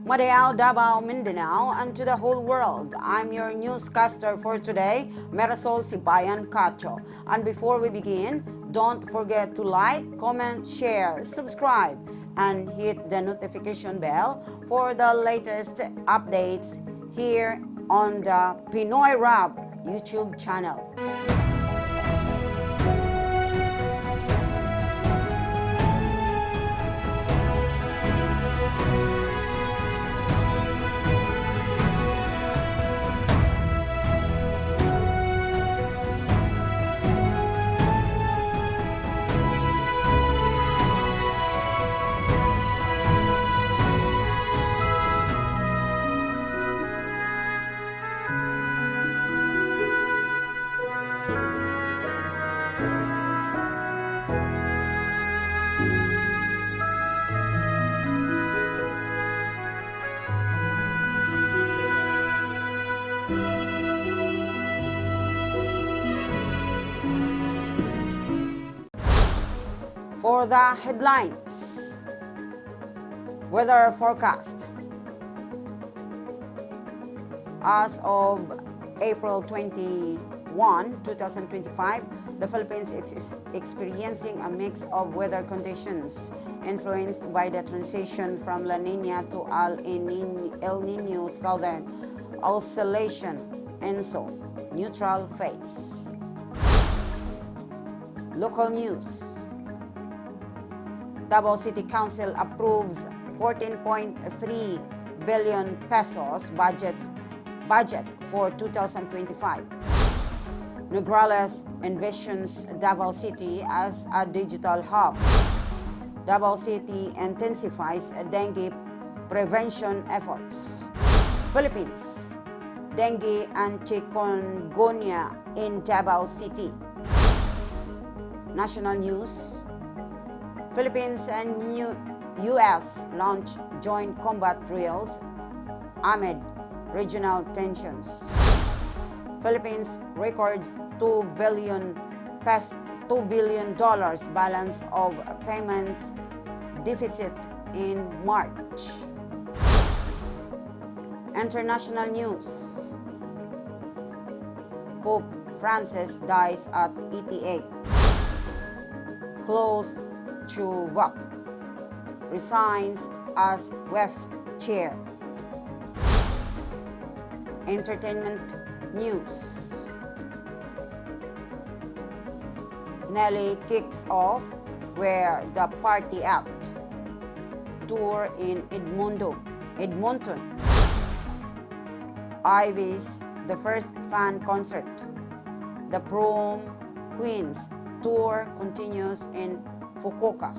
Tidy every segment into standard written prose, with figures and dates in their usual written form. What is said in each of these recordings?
Madayao, Davao, Mindanao, and to the whole world. I'm your newscaster for today, Marisol Sibayan Cacho. And before we begin, don't forget to like, comment, share, subscribe, and hit the notification bell for the latest updates here on the Pinoy Rap YouTube channel. For the headlines, weather forecast. As of April 21, 2025, the Philippines is experiencing a mix of weather conditions influenced by the transition from La Nina to El Nino Southern Oscillation ENSO neutral phase. Local news. Davao City Council approves 14.3 billion pesos budget for 2025. Nograles envisions Davao City as a digital hub. Davao City intensifies dengue prevention efforts. Philippines, dengue and chikungunya in Davao City. National news. Philippines and U.S. launch joint combat drills amid regional tensions. Philippines records $2 billion balance of payments deficit in March. International news. Pope Francis dies at 88. Close Chuvak resigns as WEF chair. Entertainment news. Nelly kicks off Where the Party At tour in Edmonton. Ivy's The First Fan Concert. The Prom Queens tour continues in Fukuoka.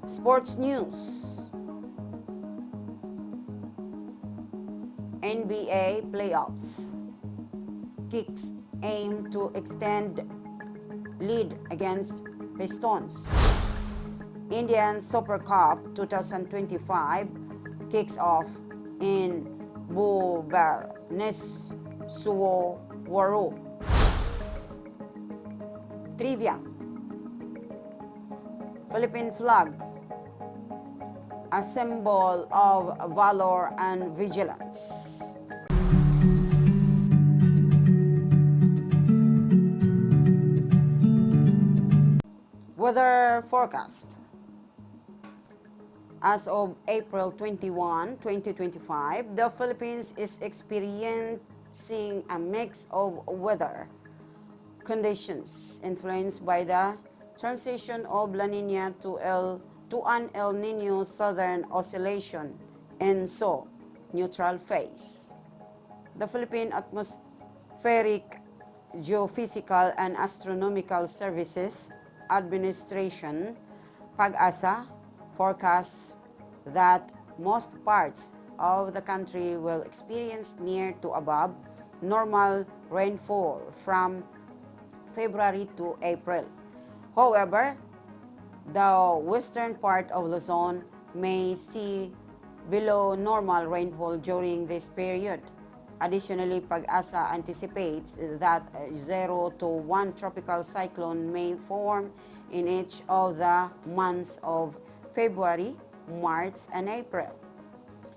Sports news. NBA playoffs. Kicks aim to extend lead against Pistons. Indian Super Cup 2025 kicks off in Bhubaneswar. Trivia. Philippine flag, a symbol of valor and vigilance. Weather forecast. As of April 21, 2025, the Philippines is experiencing a mix of weather conditions influenced by the transition of La Nina to an El Nino Southern Oscillation ENSO neutral phase. The Philippine Atmospheric, Geophysical and Astronomical Services Administration, PAG-ASA, forecasts that most parts of the country will experience near to above normal rainfall from February to April. However, the western part of Luzon may see below normal rainfall during this period. Additionally, PAG-ASA anticipates that 0 to 1 tropical cyclone may form in each of the months of February, March, and April.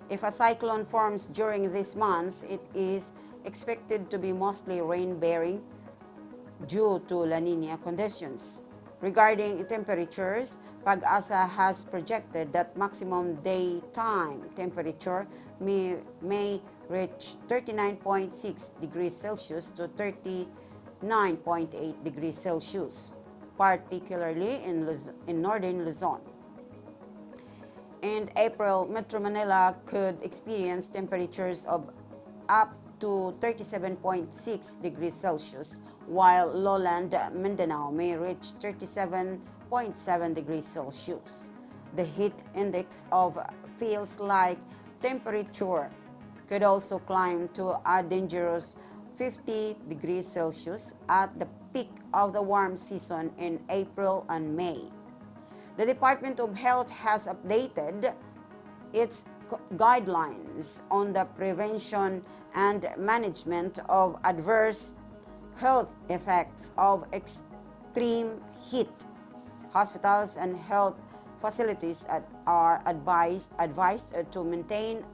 If a cyclone forms during these months, it is expected to be mostly rain-bearing due to La Nina conditions. Regarding temperatures, Pag-asa has projected that maximum daytime temperature may reach 39.6 degrees Celsius to 39.8 degrees Celsius, particularly in northern Luzon. In April, Metro Manila could experience temperatures of up to 37.6 degrees Celsius, while lowland Mindanao may reach 37.7 degrees Celsius. The heat index of feels like temperature could also climb to a dangerous 50 degrees Celsius at the peak of the warm season in April and May. The Department of Health has updated its guidelines on the prevention and management of adverse health effects of extreme heat. Hospitals and health facilities are advised to maintain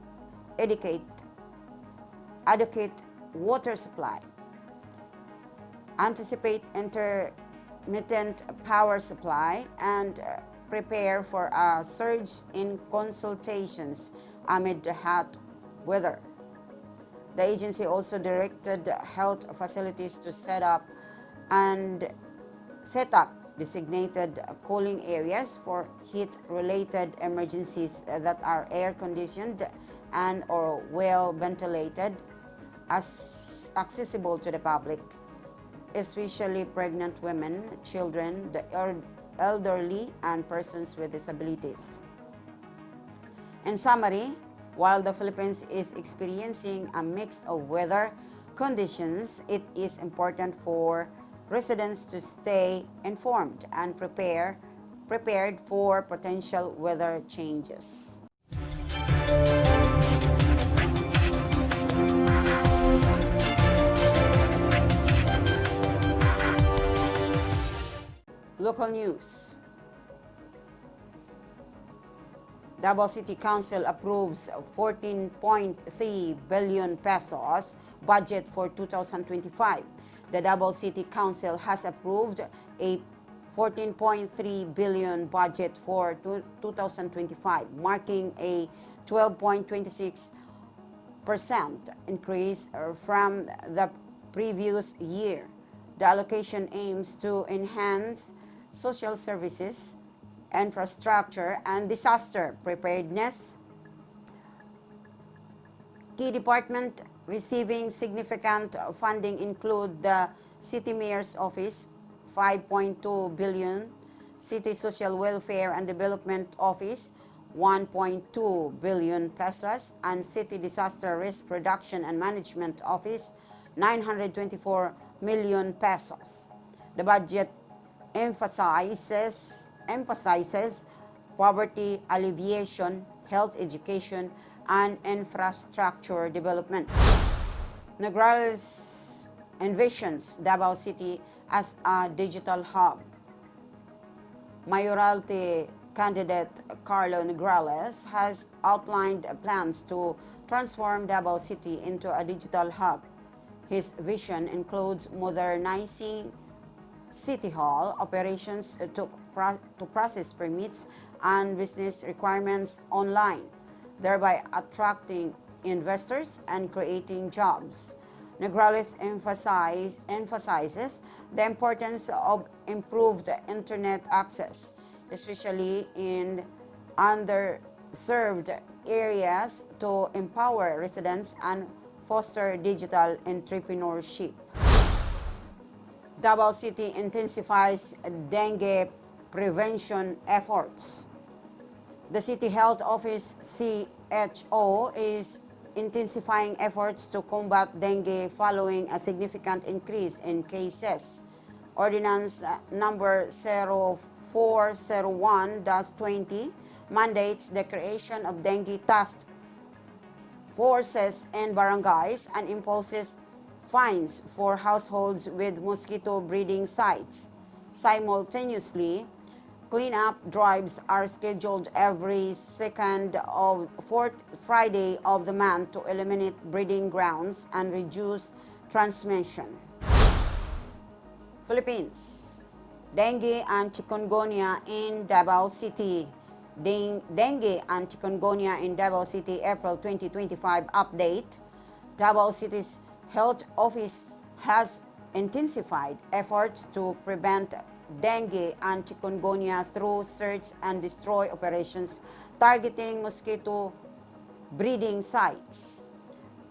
adequate water supply, anticipate intermittent power supply, and prepare for a surge in consultations amid the hot weather. The agency also directed health facilities to set up designated cooling areas for heat-related emergencies that are air-conditioned and or well ventilated, accessible to the public, especially pregnant women, children, the elderly, and persons with disabilities. In summary, while the Philippines is experiencing a mix of weather conditions, it is important for residents to stay informed and prepared for potential weather changes. Local news. Davao City Council approves 14.3 billion pesos budget for 2025. The Davao City Council has approved a 14.3 billion budget for 2025, marking a 12.26% increase from the previous year. The allocation aims to enhance social services, infrastructure, and disaster preparedness. Key departments receiving significant funding include the City Mayor's Office, 5.2 billion, City Social Welfare and Development Office, 1.2 billion pesos, and City Disaster Risk Reduction and Management Office, 924 million pesos. The budget emphasizes poverty alleviation, health education, and infrastructure development. Nograles envisions Davao City as a digital hub. Mayoralty candidate Carlo Nograles has outlined plans to transform Davao City into a digital hub. His vision includes modernizing City Hall operations to process permits and business requirements online, thereby attracting investors and creating jobs. Nograles emphasizes the importance of improved internet access, especially in underserved areas, to empower residents and foster digital entrepreneurship. Davao City intensifies dengue prevention efforts. The City Health Office CHO is intensifying efforts to combat dengue following a significant increase in cases. Ordinance number 0401-20 mandates the creation of dengue task forces in barangays and imposes fines for households with mosquito breeding sites. Simultaneously, Cleanup drives are scheduled every second of fourth Friday of the month to eliminate breeding grounds and reduce transmission. Philippines. Dengue and chikungunya in Davao City. Dengue and chikungunya in Davao City, April 2025 update. Davao City's health office has intensified efforts to prevent dengue and chikungunya through search and destroy operations targeting mosquito breeding sites.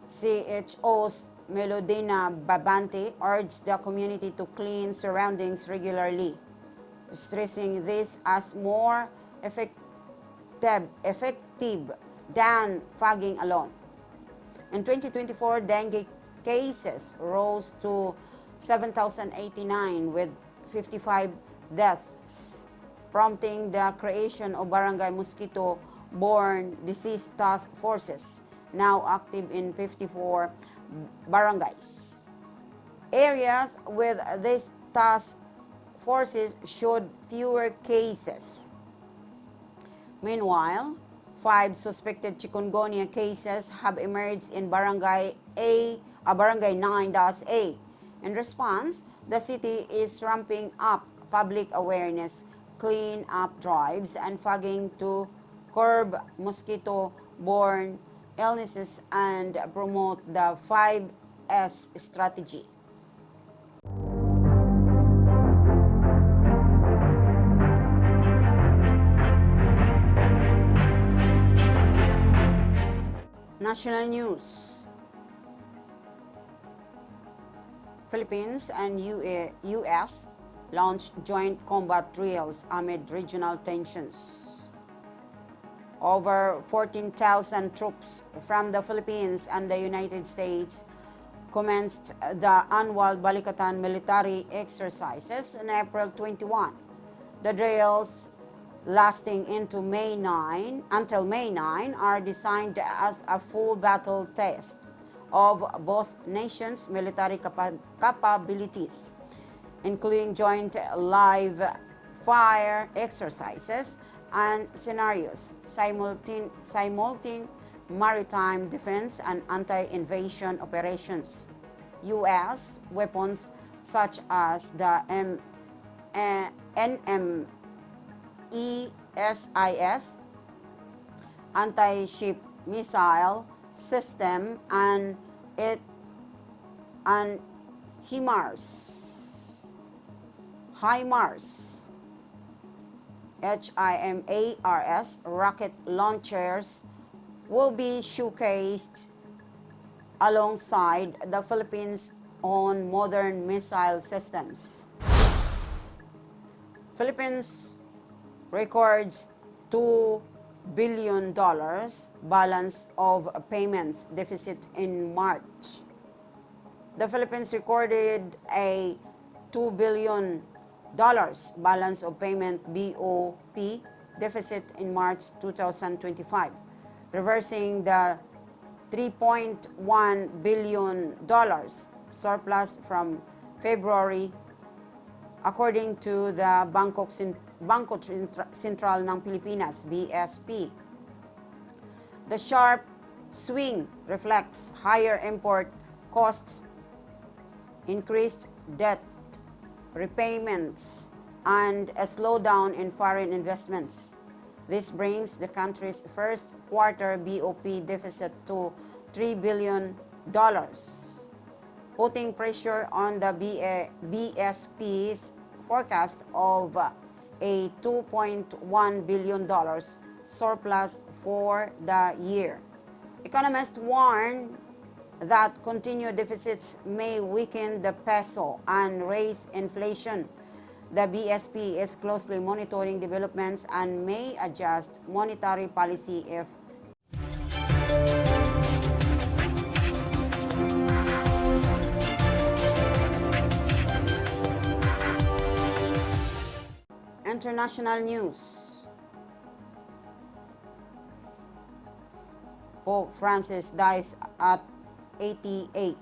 CHO's Melodina Babante urged the community to clean surroundings regularly, stressing this as more effective than fogging alone. In 2024, dengue cases rose to 7,089 with 55 deaths, prompting the creation of barangay mosquito-borne disease task forces, now active in 54 barangays. Areas with these task forces showed fewer cases. Meanwhile, 5 suspected chikungunya cases have emerged in Barangay 9-A. In response, the city is ramping up public awareness, clean-up drives, and fogging to curb mosquito-borne illnesses and promote the 5S strategy. National news. Philippines and U.S. launch joint combat drills amid regional tensions. Over 14,000 troops from the Philippines and the United States commenced the annual Balikatan military exercises on April 21. The drills, lasting until May 9, are designed as a full battle test of both nations' military capabilities, including joint live fire exercises and scenarios, simultaneous maritime defense and anti-invasion operations. U.S. weapons such as the NMESIS anti-ship missile system and HIMARS rocket launchers will be showcased alongside the Philippines' own modern missile systems. Philippines records $2 billion balance of payments deficit in March. The Philippines recorded a $2 billion balance of payment BOP deficit in March 2025, reversing the $3.1 billion surplus from February, according to the Bangko Sentral ng Pilipinas, BSP. The sharp swing reflects higher import costs, increased debt repayments, and a slowdown in foreign investments. This brings the country's first quarter BOP deficit to $3 billion, putting pressure on the BSP's forecast of a $2.1 billion surplus for the year. Economists warn that continued deficits may weaken the peso and raise inflation. The BSP is closely monitoring developments and may adjust monetary policy if international news. Pope Francis dies at 88.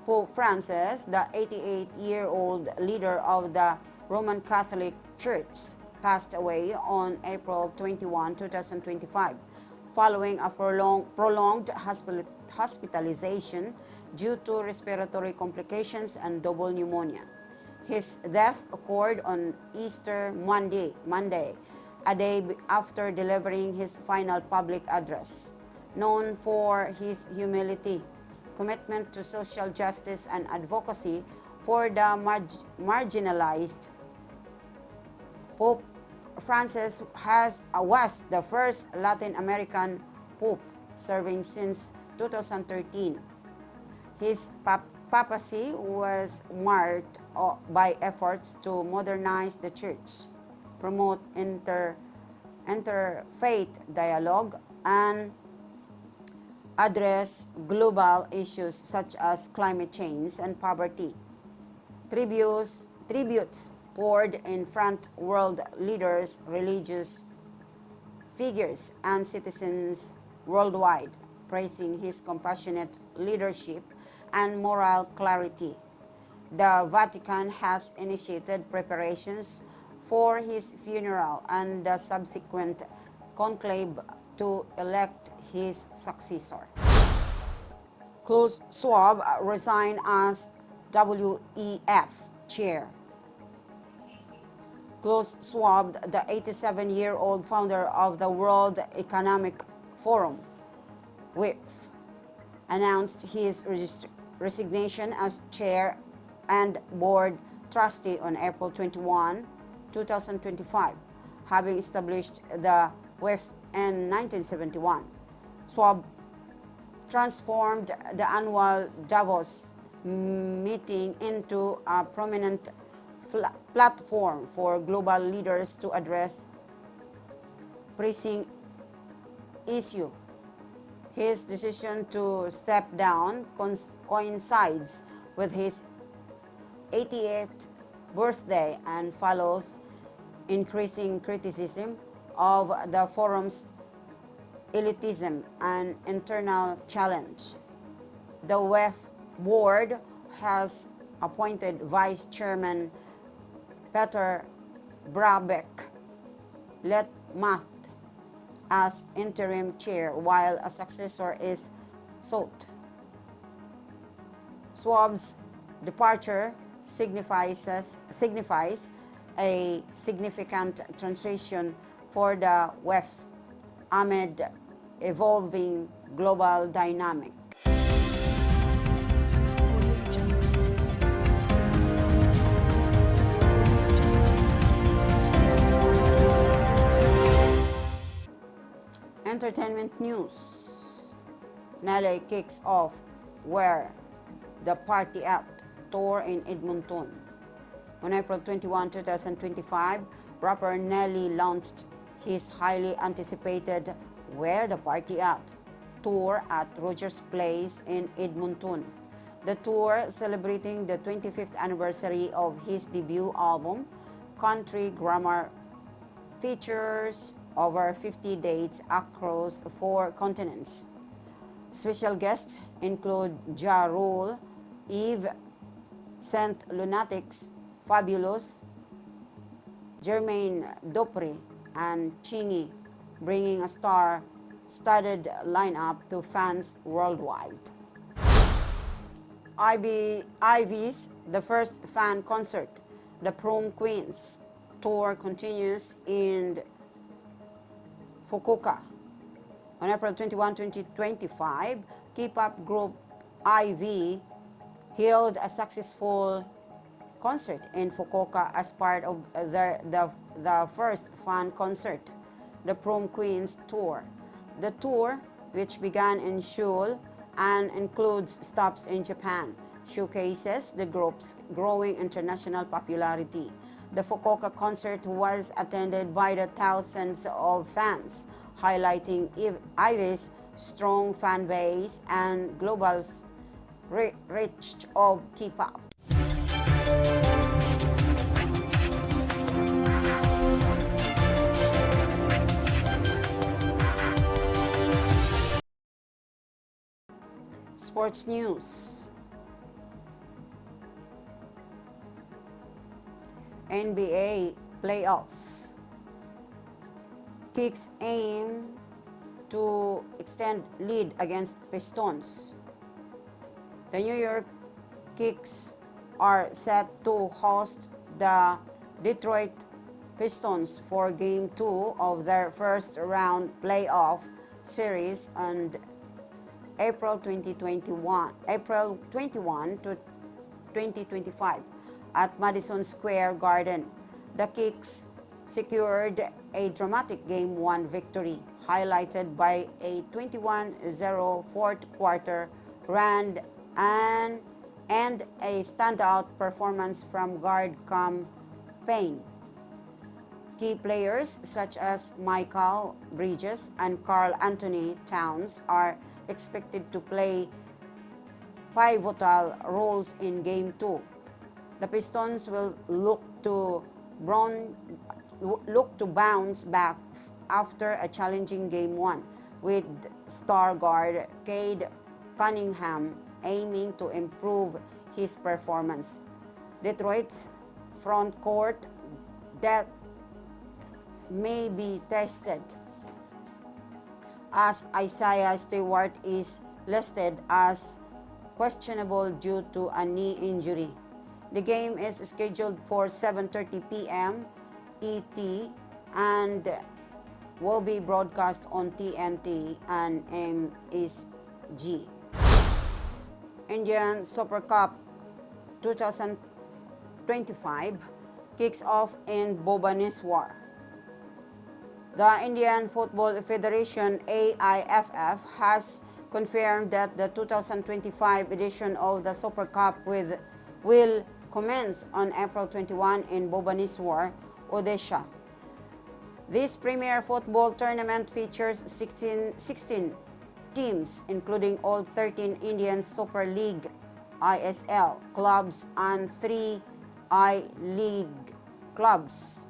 Pope Francis, the 88-year-old leader of the Roman Catholic Church passed away on April 21, 2025, following a prolonged hospitalization due to respiratory complications and double pneumonia. His death occurred on Easter Monday, a day after delivering his final public address. Known for his humility, commitment to social justice, and advocacy for the marginalized, Pope Francis was the first Latin American pope serving since 2013. His papacy was marked by efforts to modernize the church, promote interfaith dialogue, and address global issues such as climate change and poverty. Tributes poured in front world leaders, religious figures, and citizens worldwide, praising his compassionate leadership and moral clarity. The Vatican has initiated preparations for his funeral and the subsequent conclave to elect his successor. Klaus Schwab resigned as WEF chair. Klaus Schwab, the 87-year-old founder of the World Economic Forum, WEF, announced his resignation as chair and board trustee on April 21, 2025, having established the WEF in 1971. Schwab transformed the annual Davos meeting into a prominent platform for global leaders to address pressing issues. His decision to step down coincides with his 88th birthday and follows increasing criticism of the forum's elitism and internal challenge. The WEF board has appointed Vice Chairman Peter Brabeck Letmath as interim chair while a successor is sought. Schwab's departure signifies a significant transition for the WEF amid evolving global dynamic. Entertainment news. Nelly kicks off Where the Party At tour in Edmonton. On April 21, 2025, rapper Nelly launched his highly anticipated Where the Party At tour at Rogers Place in Edmonton. The tour, celebrating the 25th anniversary of his debut album, Country Grammar, features over 50 dates across 4 continents. Special guests include Ja Rule, Eve, Saint Lunatics, Fabulous, Jermaine Dupri, and Chingy, bringing a star-studded lineup to fans worldwide. Ivy's The First Fan Concert, the Prom Queens tour continues in Fukuoka. On April 21, 2025, K-pop group IV held a successful concert in Fukuoka as part of the first fan concert, the Prom Queens Tour. The tour, which began in Seoul and includes stops in Japan, showcases the group's growing international popularity. The Fukuoka concert was attended by the thousands of fans, highlighting IVE's strong fan base and global reach of K-pop. Sports news. NBA playoffs. Kicks aim to extend lead against Pistons. The New York Kicks are set to host the Detroit Pistons for Game 2 of their first-round playoff series on April 21 to 2025 at Madison Square Garden. The Kicks secured a dramatic Game 1 victory, highlighted by a 21-0 fourth-quarter run and a standout performance from guard Cam Payne. Key players such as Michael Bridges and Karl Anthony Towns are expected to play pivotal roles in Game 2. The Pistons will look to bounce back after a challenging Game 1, with star guard Cade Cunningham aiming to improve his performance. Detroit's front court depth may be tested, as Isaiah Stewart is listed as questionable due to a knee injury. The game is scheduled for 7:30 p.m. ET and will be broadcast on TNT and MSG. Indian Super Cup 2025 kicks off in Bhubaneswar. The Indian Football Federation AIFF has confirmed that the 2025 edition of the Super Cup will commence on April 21 in Bhubaneswar, Odisha. This premier football tournament features 16 teams, including all 13 Indian Super League ISL clubs and 3 I-League clubs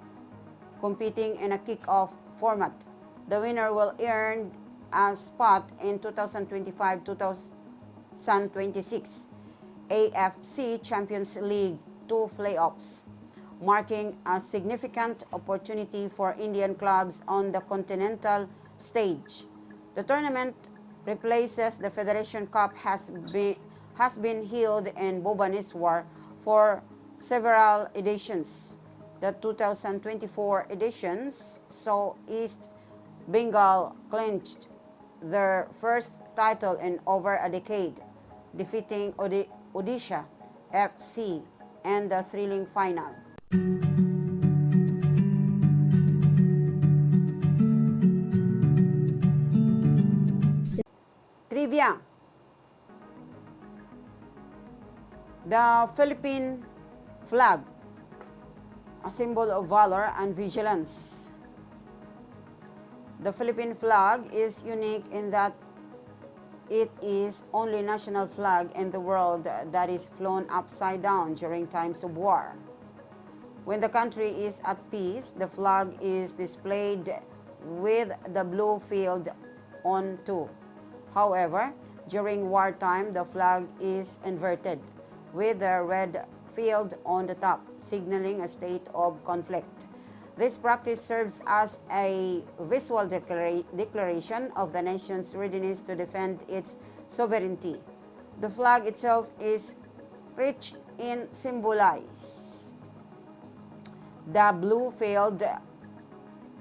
competing in a kick-off format. The winner will earn a spot in 2025-2026 AFC Champions League 2 playoffs, marking a significant opportunity for Indian clubs on the continental stage. The tournament replaces the Federation Cup has been held in Bhubaneswar for several editions. The 2024 editions saw East Bengal clinched their first title in over a decade, defeating Odisha FC in the thrilling final. Trivia. The Philippine flag, a symbol of valor and vigilance. The Philippine flag is unique in that it is only national flag in the world that is flown upside down during times of war. When the country is at peace, the flag is displayed with the blue field on too. However, during wartime, the flag is inverted, with the red field on the top, signaling a state of conflict. This practice serves as a visual declaration of the nation's readiness to defend its sovereignty. The flag itself is rich in symbols. The blue field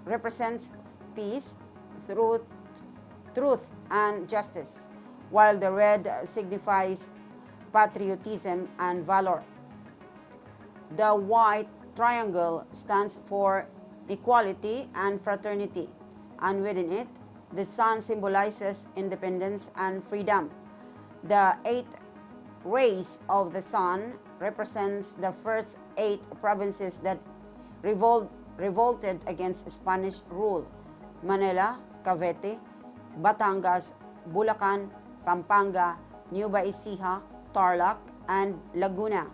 represents peace, truth, and justice, while the red signifies patriotism and valor. The white triangle stands for equality and fraternity, and within it, the sun symbolizes independence and freedom. The 8 rays of the sun represents the first 8 provinces that revolted against Spanish rule: Manila, Cavite, Batangas, Bulacan, Pampanga, Nueva Ecija, Tarlac, and Laguna.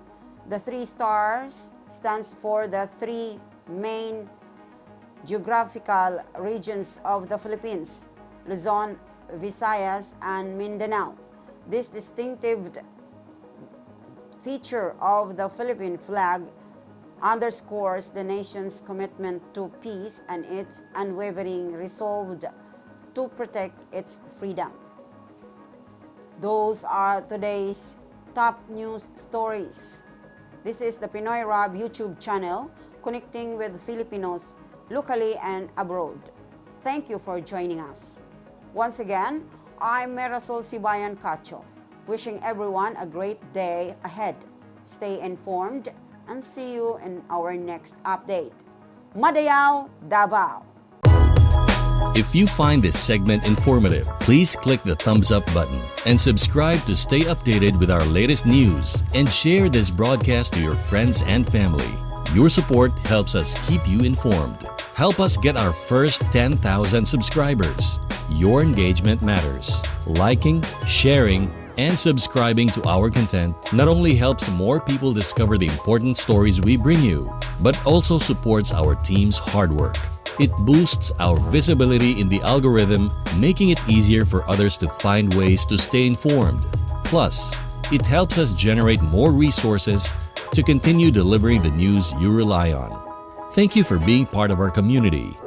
The 3 stars stands for the 3 main geographical regions of the Philippines: Luzon, Visayas, and Mindanao. This distinctive feature of the Philippine flag underscores the nation's commitment to peace and its unwavering resolve to protect its freedom. Those are today's top news stories. This is the Pinoy Rob YouTube channel, connecting with Filipinos locally and abroad. Thank you for joining us. Once again, I'm Marisol Sibayan Cacho, wishing everyone a great day ahead. Stay informed and see you in our next update. Madayao, Davao! If you find this segment informative, please click the thumbs up button and subscribe to stay updated with our latest news, and share this broadcast to your friends and family. Your support helps us keep you informed. Help us get our first 10,000 subscribers. Your engagement matters. Liking, sharing, and subscribing to our content not only helps more people discover the important stories we bring you, but also supports our team's hard work. It boosts our visibility in the algorithm, making it easier for others to find ways to stay informed. Plus, it helps us generate more resources to continue delivering the news you rely on. Thank you for being part of our community.